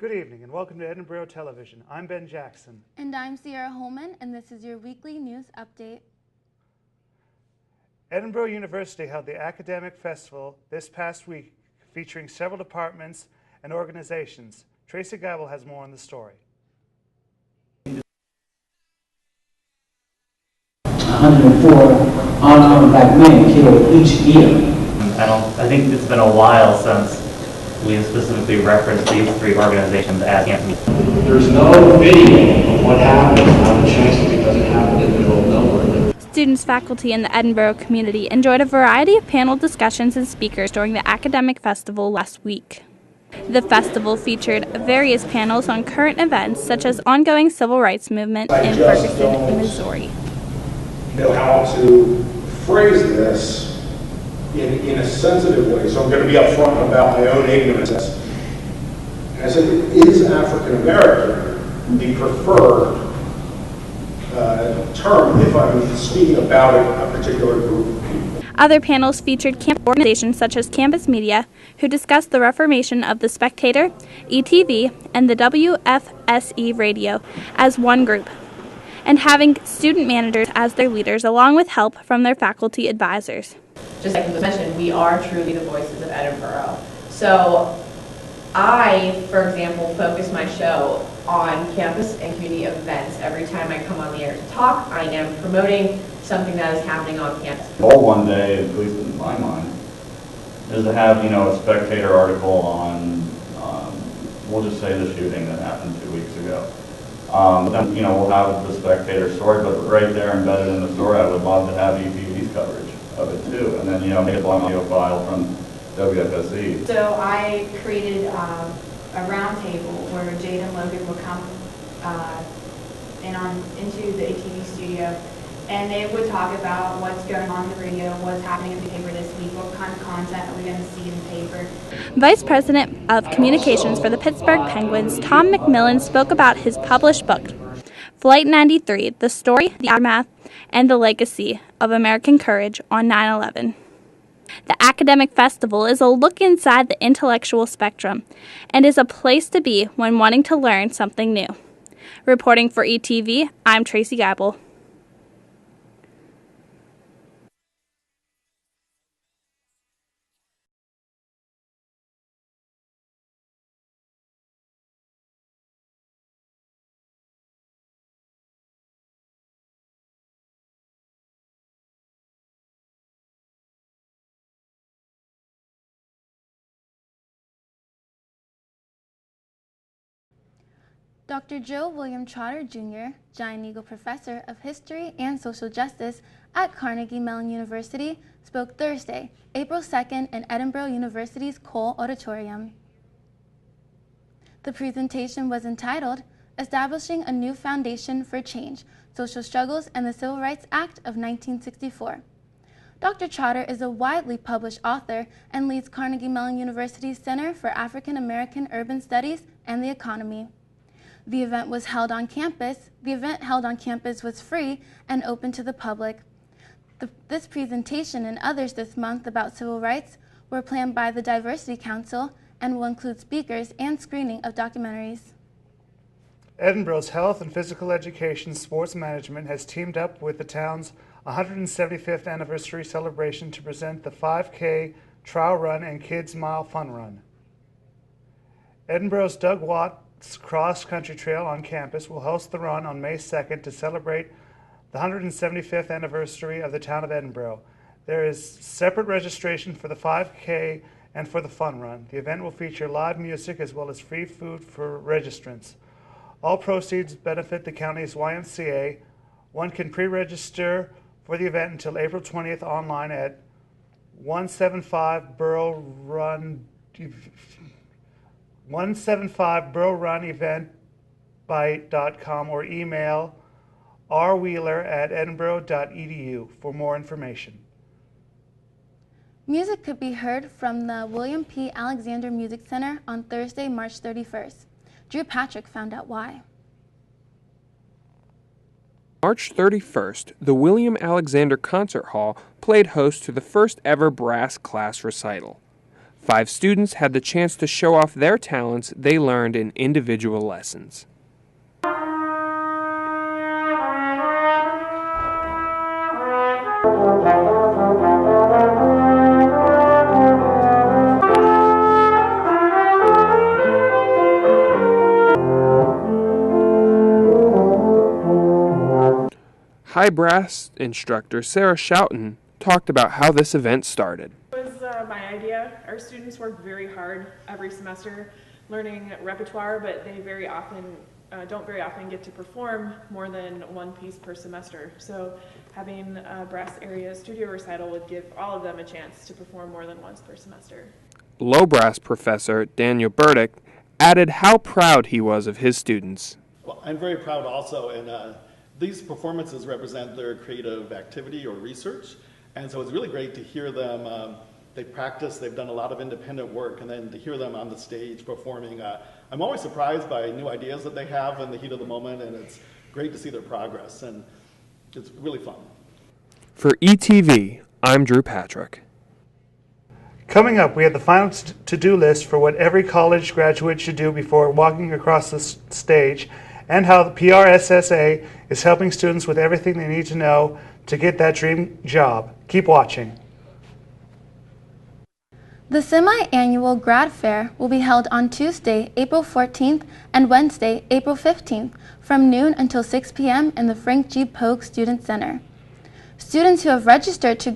Good evening and welcome to Edinboro Television. I'm Ben Jackson. And I'm Sierra Holman, and this is your weekly news update. Edinboro University held the Academic Festival this past week, featuring several departments and organizations. Tracy Geibel has more on the story. 104 unarmed black men killed each year. I think it's been a while since we specifically referenced these three organizations as campus. There's no video of what happened, not a chance because it happened in the middle of nowhere. Students, faculty, and the Edinboro community enjoyed a variety of panel discussions and speakers during the academic festival last week. The festival featured various panels on current events such as ongoing civil rights movement in Ferguson, Missouri. Know how to phrase this in a sensitive way, so I'm going to be upfront about my own ignorance. And I said, is African American the preferred term if I'm speaking about a particular group of people? Other panels featured campus organizations such as Campus Media, who discussed the reformation of The Spectator, ETV, and the WFSE radio as one group, and having student managers as their leaders along with help from their faculty advisors. Just like was mentioned, we are truly the voices of Edinboro. So I, for example, focus my show on campus and community events. Every time I come on the air to talk, I am promoting something that is happening on campus. The goal one day, at least in my mind, is to have, a Spectator article on, we'll just say the shooting that happened 2 weeks ago. Then, we'll have the Spectator story, but right there embedded in the story, I would love to have ETV's coverage of it too. And then, make a audio file from WFSE. So I created a round table where Jade and Logan would come into the ETV studio, and they would talk about what's going on in the radio, what's happening in the paper this week, what kind of content are we going to see in the paper. Vice President of Communications for the Pittsburgh Penguins, Tom McMillan, spoke about his published book, Flight 93, The Story, the Aftermath, and the Legacy of American Courage on 9/11. The Academic Festival is a look inside the intellectual spectrum and is a place to be when wanting to learn something new. Reporting for ETV, I'm Tracy Geibel. Dr. Joe William Trotter, Jr., Giant Eagle Professor of History and Social Justice at Carnegie Mellon University, spoke Thursday, April 2nd in Edinboro University's Cole Auditorium. The presentation was entitled, Establishing a New Foundation for Change, Social Struggles and the Civil Rights Act of 1964. Dr. Trotter is a widely published author and leads Carnegie Mellon University's Center for African American Urban Studies and the Economy. The event held on campus was free and open to the public. This presentation and others this month about civil rights were planned by the Diversity Council and will include speakers and screening of documentaries. Edinboro's Health and Physical Education Sports Management has teamed up with the town's 175th anniversary celebration to present the 5K Trial Run and Kids Mile Fun Run. Edinboro's Doug Watt Cross Country Trail on campus will host the run on May 2nd to celebrate the 175th anniversary of the town of Edinboro. There is separate registration for the 5K and for the fun run. The event will feature live music as well as free food for registrants. All proceeds benefit the county's YMCA. One can pre-register for the event until April 20th online at 175boroughruneventbite.com or email rwheeler@edinboro.edu for more information. Music could be heard from the William P. Alexander Music Center on Thursday, March 31st. Drew Patrick found out why. March 31st, the William Alexander Concert Hall played host to the first ever brass class recital. 5 students had the chance to show off their talents they learned in individual lessons. High brass instructor Sarah Schouten talked about how this event started. It was my idea. Our students work very hard every semester learning repertoire, but they don't very often get to perform more than one piece per semester. So having a brass area studio recital would give all of them a chance to perform more than once per semester. Low brass professor Daniel Burdick added how proud he was of his students. Well, I'm very proud also, and these performances represent their creative activity or research, and so it's really great to hear them. They practice, they've done a lot of independent work, and then to hear them on the stage performing. I'm always surprised by new ideas that they have in the heat of the moment, and it's great to see their progress, and it's really fun. For ETV, I'm Drew Patrick. Coming up, we have the final to-do list for what every college graduate should do before walking across the stage, and how the PRSA is helping students with everything they need to know to get that dream job. Keep watching. The semi-annual Grad Fair will be held on Tuesday, April 14th and Wednesday, April 15th from noon until 6 p.m. in the Frank G. Pogue Student Center. Students who have registered to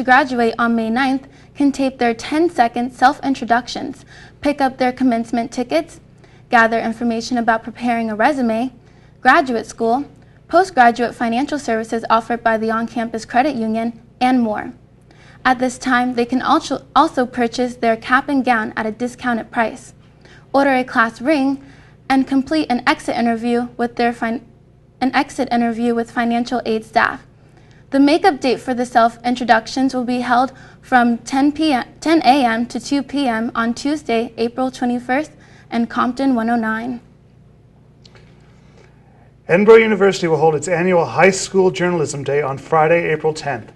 graduate on May 9th can tape their 10-second self-introductions, pick up their commencement tickets, gather information about preparing a resume, graduate school, postgraduate financial services offered by the on-campus credit union, and more. At this time, they can also purchase their cap and gown at a discounted price, order a class ring, and complete an exit interview with financial aid staff. The makeup date for the self-introductions will be held from 10 a.m. to 2 p.m. on Tuesday, April 21st, in Compton 109. Edinboro University will hold its annual High School Journalism Day on Friday, April 10th.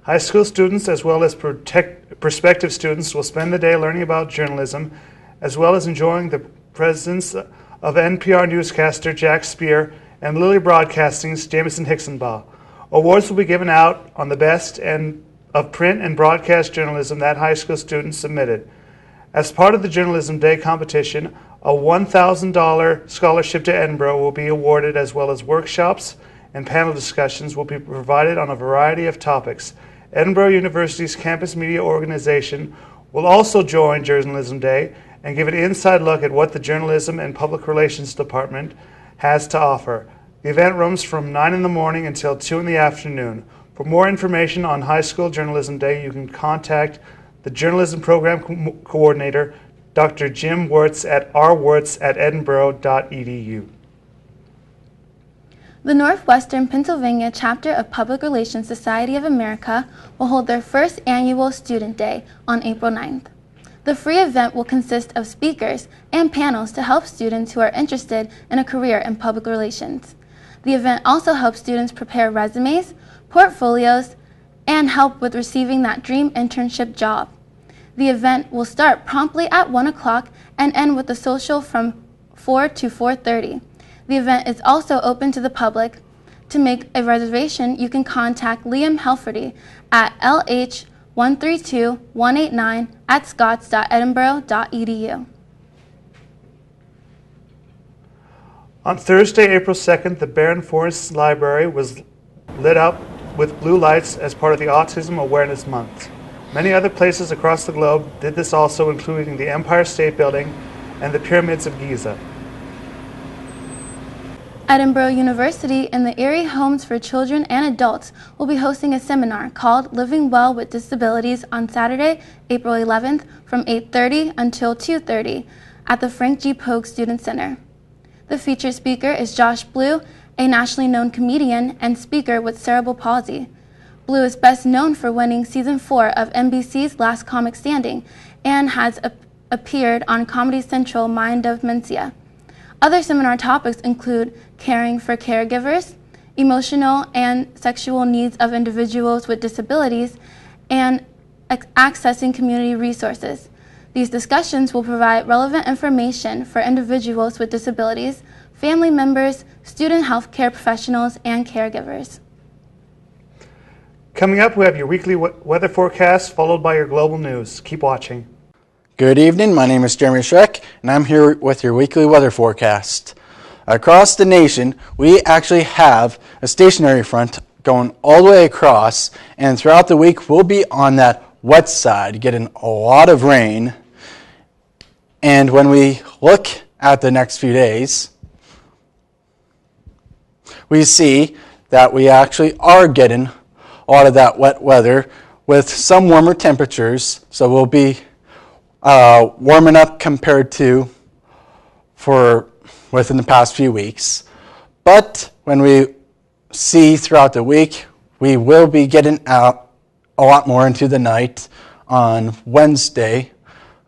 High school students as well as prospective students will spend the day learning about journalism, as well as enjoying the presence of NPR newscaster Jack Spear and Lily Broadcasting's Jameson Hicksonbaugh. Awards will be given out on the best of print and broadcast journalism that high school students submitted. As part of the Journalism Day competition, a $1,000 scholarship to Edinboro will be awarded, as well as workshops and panel discussions will be provided on a variety of topics. Edinboro University's campus media organization will also join Journalism Day and give an inside look at what the Journalism and Public Relations Department has to offer. The event runs from 9 in the morning until 2 in the afternoon. For more information on High School Journalism Day, you can contact the Journalism Program Coordinator, Dr. Jim Wirtz at rwirtz@edinboro.edu. The Northwestern Pennsylvania Chapter of Public Relations Society of America will hold their first annual Student Day on April 9th. The free event will consist of speakers and panels to help students who are interested in a career in public relations. The event also helps students prepare resumes, portfolios, and help with receiving that dream internship job. The event will start promptly at 1 o'clock and end with a social from 4 to 4:30. The event is also open to the public. To make a reservation, you can contact Liam Helferty at lh132189@scots.edinboro.edu. On Thursday, April 2nd, the Barron Forest Library was lit up with blue lights as part of the Autism Awareness Month. Many other places across the globe did this also, including the Empire State Building and the Pyramids of Giza. Edinboro University and the Erie Homes for Children and Adults will be hosting a seminar called Living Well with Disabilities on Saturday, April 11th from 8:30 until 2:30 at the Frank G. Pogue Student Center. The featured speaker is Josh Blue, a nationally known comedian and speaker with cerebral palsy. Blue is best known for winning Season 4 of NBC's Last Comic Standing and has appeared on Comedy Central Mind of Mencia. Other seminar topics include caring for caregivers, emotional and sexual needs of individuals with disabilities, and accessing community resources. These discussions will provide relevant information for individuals with disabilities, family members, student health care professionals, and caregivers. Coming up, we have your weekly weather forecast followed by your global news. Keep watching. Good evening, my name is Jeremy Schreck, and I'm here with your weekly weather forecast. Across the nation, we actually have a stationary front going all the way across, and throughout the week, we'll be on that wet side, getting a lot of rain. And when we look at the next few days, we see that we actually are getting a lot of that wet weather with some warmer temperatures, so we'll be warming up compared to within the past few weeks. But when we see throughout the week, we will be getting out a lot more into the night on Wednesday.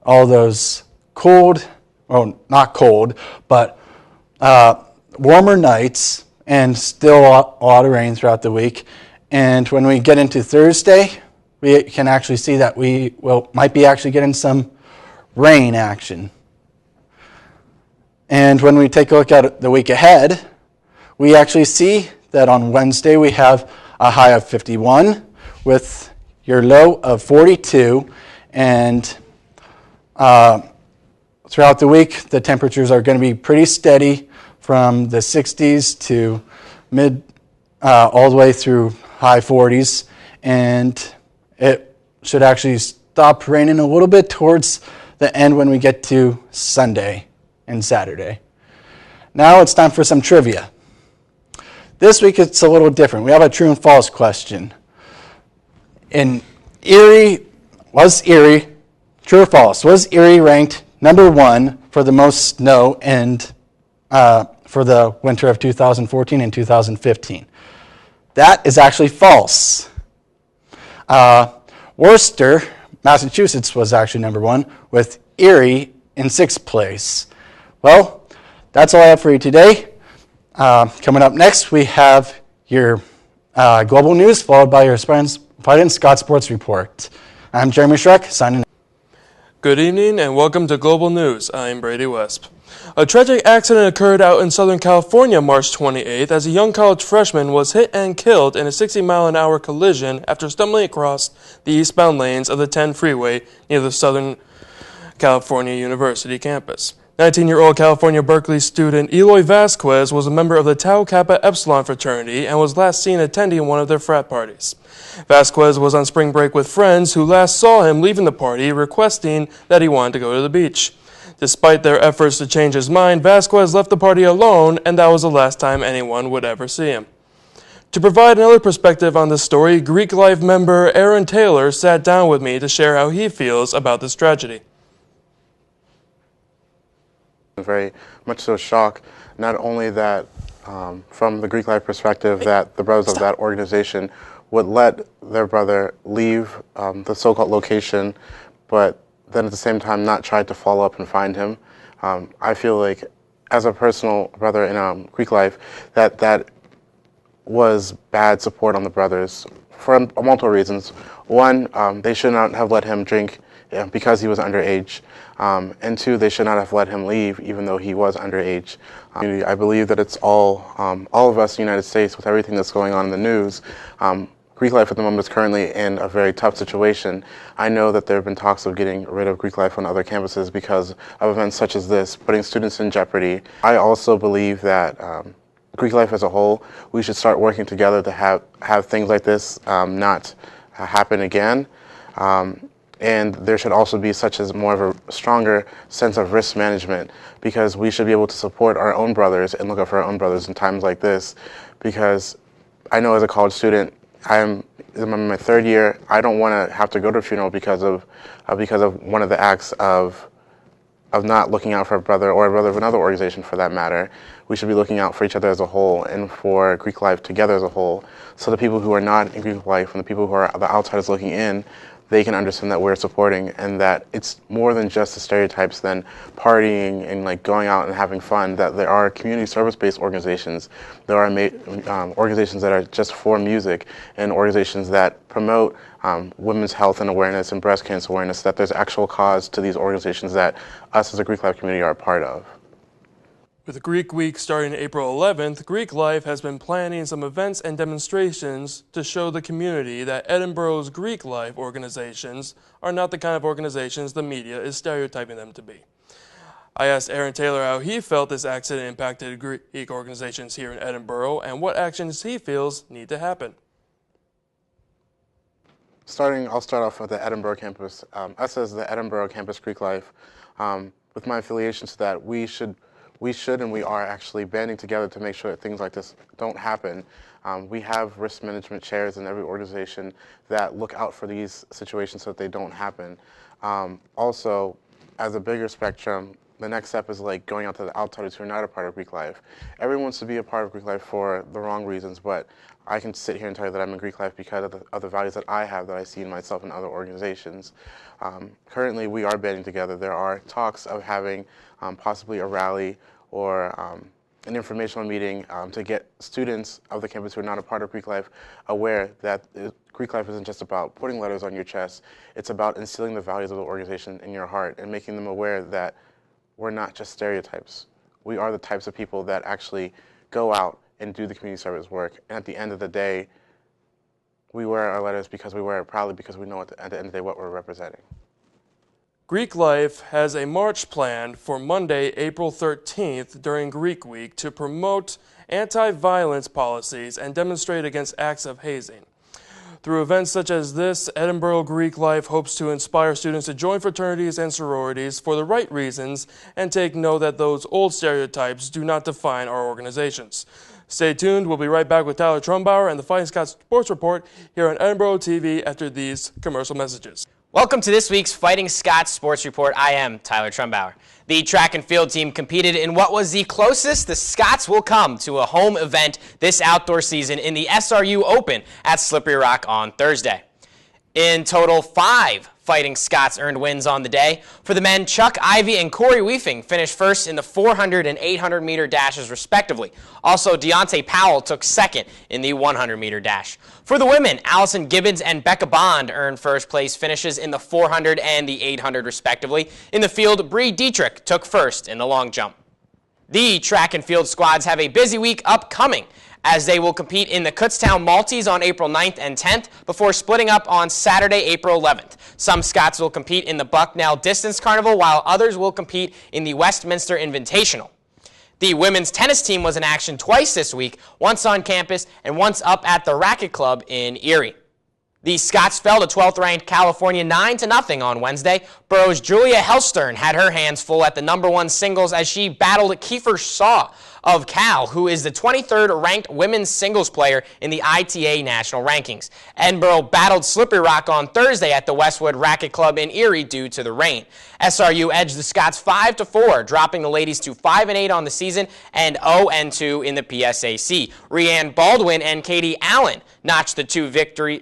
All those cold, well, not cold, but warmer nights and still a lot of rain throughout the week. And when we get into Thursday, we can actually see that we might be actually getting some rain action. And when we take a look at the week ahead, we actually see that on Wednesday we have a high of 51 with your low of 42, and throughout the week the temperatures are going to be pretty steady from the 60s to mid all the way through high 40s, and it should actually stop raining a little bit towards the end when we get to Sunday and Saturday. Now it's time for some trivia. This week it's a little different. We have a true and false question. In Erie, true or false, was Erie ranked number 1 for the most snow and for the winter of 2014 and 2015? That is actually false. Worcester, Massachusetts was actually number 1, with Erie in 6th place. Well, that's all I have for you today. Coming up next, we have your global news, followed by your Spidin Scott Sports Report. I'm Jeremy Schreck, signing out. Good evening and welcome to Global News. I'm Brady Wesp. A tragic accident occurred out in Southern California March 28th as a young college freshman was hit and killed in a 60-mile-an-hour collision after stumbling across the eastbound lanes of the 10 freeway near the Southern California University campus. 19-year-old California Berkeley student Eloy Vasquez was a member of the Tau Kappa Epsilon fraternity and was last seen attending one of their frat parties. Vasquez was on spring break with friends who last saw him leaving the party, requesting that he wanted to go to the beach. Despite their efforts to change his mind, Vasquez left the party alone, and that was the last time anyone would ever see him. To provide another perspective on this story, Greek Life member Aaron Taylor sat down with me to share how he feels about this tragedy. Very much so shocked, not only that from the Greek Life perspective that the brothers of that organization would let their brother leave the so-called location, but then at the same time not try to follow up and find him. I feel like as a personal brother in Greek Life that was bad support on the brothers for multiple reasons. One, they should not have let him drink because he was underage. And 2, they should not have let him leave even though he was underage. I believe that it's all of us in the United States, with everything that's going on in the news, Greek Life at the moment is currently in a very tough situation. I know that there have been talks of getting rid of Greek Life on other campuses because of events such as this, putting students in jeopardy. I also believe that Greek Life as a whole, we should start working together to have things like this not happen again. And there should also be more of a stronger sense of risk management, because we should be able to support our own brothers and look out for our own brothers in times like this. Because I know as a college student, I'm in my 3rd year, I don't want to have to go to a funeral because of one of the acts of not looking out for a brother or a brother of another organization for that matter. We should be looking out for each other as a whole and for Greek Life together as a whole, so the people who are not in Greek Life and the people who are the outsiders looking in, they can understand that we're supporting and that it's more than just the stereotypes than partying and like going out and having fun, that there are community service-based organizations. There are organizations that are just for music and organizations that promote women's health and awareness and breast cancer awareness, that there's actual cause to these organizations that us as a Greek life community are a part of. With Greek Week starting April 11th, Greek Life has been planning some events and demonstrations to show the community that Edinboro's Greek Life organizations are not the kind of organizations the media is stereotyping them to be. I asked Aaron Taylor how he felt this accident impacted Greek organizations here in Edinboro and what actions he feels need to happen. I'll start off with the Edinboro campus. Us as the Edinboro Campus Greek Life, with my affiliations to that, we should and we are actually banding together to make sure that things like this don't happen. We have risk management chairs in every organization that look out for these situations so that they don't happen. Also, as a bigger spectrum, the next step is like going out to the outsiders who are not a part of Greek Life. Everyone wants to be a part of Greek Life for the wrong reasons, but I can sit here and tell you that I'm in Greek Life because of the values that I have, that I see in myself and other organizations. Currently, we are banding together. There are talks of having possibly a rally or an informational meeting to get students of the campus who are not a part of Greek Life aware that Greek Life isn't just about putting letters on your chest. It's about instilling the values of the organization in your heart and making them aware that we're not just stereotypes. We are the types of people that actually go out and do the community service work. And at the end of the day, we wear our letters because we wear it proudly, because we know at the end of the day what we're representing. Greek Life has a march planned for Monday, April 13th during Greek Week to promote anti-violence policies and demonstrate against acts of hazing. Through events such as this, Edinboro Greek Life hopes to inspire students to join fraternities and sororities for the right reasons and take note that those old stereotypes do not define our organizations. Stay tuned. We'll be right back with Tyler Trumbauer and the Fighting Scots Sports Report here on Edinboro TV after these commercial messages. Welcome to this week's Fighting Scots Sports Report. I am Tyler Trumbauer. The track and field team competed in what was the closest the Scots will come to a home event this outdoor season in the SRU Open at Slippery Rock on Thursday. In total, 5 Fighting Scots earned wins on the day. For the men, Chuck Ivey and Corey Weefing finished first in the 400 and 800 meter dashes respectively. Also, Deontay Powell took second in the 100 meter dash. For the women, Allison Gibbons and Becca Bond earned first place finishes in the 400 and the 800 respectively. In the field, Bree Dietrich took first in the long jump. The track and field squads have a busy week upcoming, as they will compete in the Kutztown Maltese on April 9th and 10th before splitting up on Saturday, April 11th. Some Scots will compete in the Bucknell Distance Carnival, while others will compete in the Westminster Invitational. The women's tennis team was in action twice this week, once on campus and once up at the Racket Club in Erie. The Scots fell to 12th-ranked California 9-0 on Wednesday. Borough's Julia Hellstern had her hands full at the #1 singles as she battled Kiefer Shaw of Cal, who is the 23rd-ranked women's singles player in the ITA national rankings. Edinboro battled Slippery Rock on Thursday at the Westwood Racket Club in Erie due to the rain. SRU edged the Scots 5-4, dropping the ladies to 5-8 on the season and 0-2 in the PSAC. Rhianne Baldwin and Katie Allen notched the 2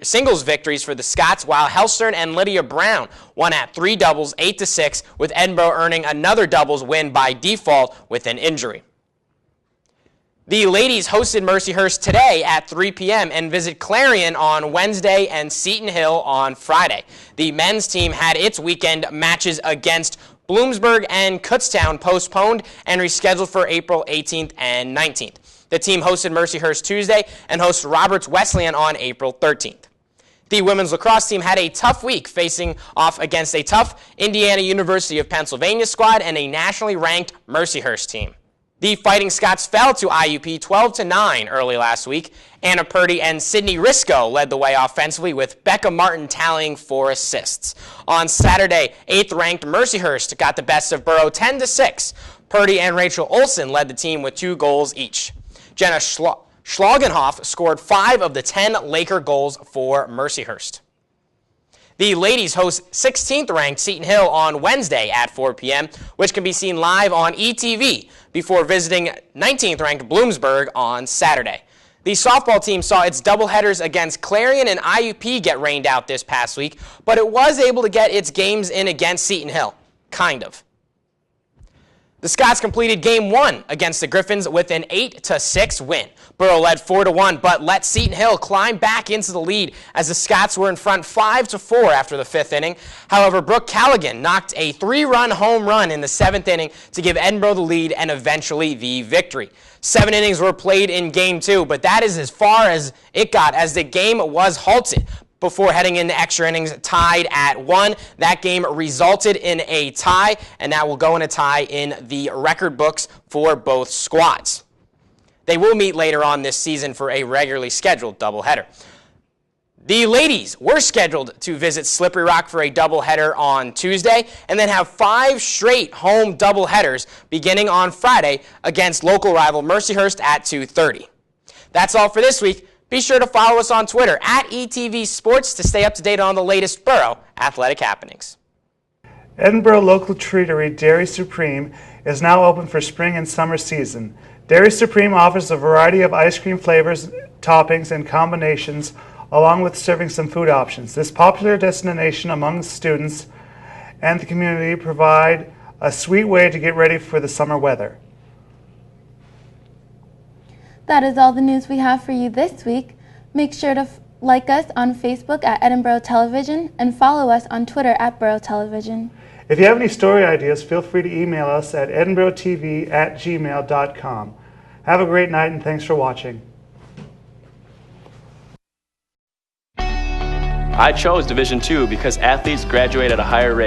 singles victories for the Scots, while Hellstern and Lydia Brown won at 3 doubles 8-6, with Edinboro earning another doubles win by default with an injury. The ladies hosted Mercyhurst today at 3 p.m. and visit Clarion on Wednesday and Seton Hill on Friday. The men's team had its weekend matches against Bloomsburg and Kutztown postponed and rescheduled for April 18th and 19th. The team hosted Mercyhurst Tuesday and hosts Roberts Wesleyan on April 13th. The women's lacrosse team had a tough week, facing off against a tough Indiana University of Pennsylvania squad and a nationally ranked Mercyhurst team. The Fighting Scots fell to IUP 12-9 early last week. Anna Purdy and Sydney Risco led the way offensively, with Becca Martin tallying 4 assists. On Saturday, 8th-ranked Mercyhurst got the best of Borough 10-6. Purdy and Rachel Olson led the team with 2 goals each. Jenna Schlagenhoff scored 5 of the 10 Laker goals for Mercyhurst. The ladies host 16th-ranked Seton Hill on Wednesday at 4 p.m., which can be seen live on ETV, before visiting 19th-ranked Bloomsburg on Saturday. The softball team saw its doubleheaders against Clarion and IUP get rained out this past week, but it was able to get its games in against Seton Hill. Kind of. The Scots completed Game 1 against the Griffins with an 8-6 win. Borough led 4-1, but let Seton Hill climb back into the lead as the Scots were in front 5-4 after the 5th inning. However, Brooke Callaghan knocked a 3-run home run in the 7th inning to give Edinboro the lead and eventually the victory. 7 innings were played in Game 2, but that is as far as it got as the game was halted before heading into extra innings, tied at 1. That game resulted in a tie, and that will go in a tie in the record books for both squads. They will meet later on this season for a regularly scheduled doubleheader. The ladies were scheduled to visit Slippery Rock for a doubleheader on Tuesday, and then have 5 straight home doubleheaders beginning on Friday against local rival Mercyhurst at 2:30. That's all for this week. Be sure to follow us on Twitter at ETV Sports to stay up to date on the latest borough athletic happenings. Edinboro local treatery Dairy Supreme is now open for spring and summer season. Dairy Supreme offers a variety of ice cream flavors, toppings, and combinations, along with serving some food options. This popular destination among students and the community provide a sweet way to get ready for the summer weather. That is all the news we have for you this week. Make sure to like us on Facebook at Edinboro Television and follow us on Twitter at Borough Television. If you have any story ideas, feel free to email us at edinborotv@gmail.com. Have a great night and thanks for watching. I chose Division II because athletes graduate at a higher rate.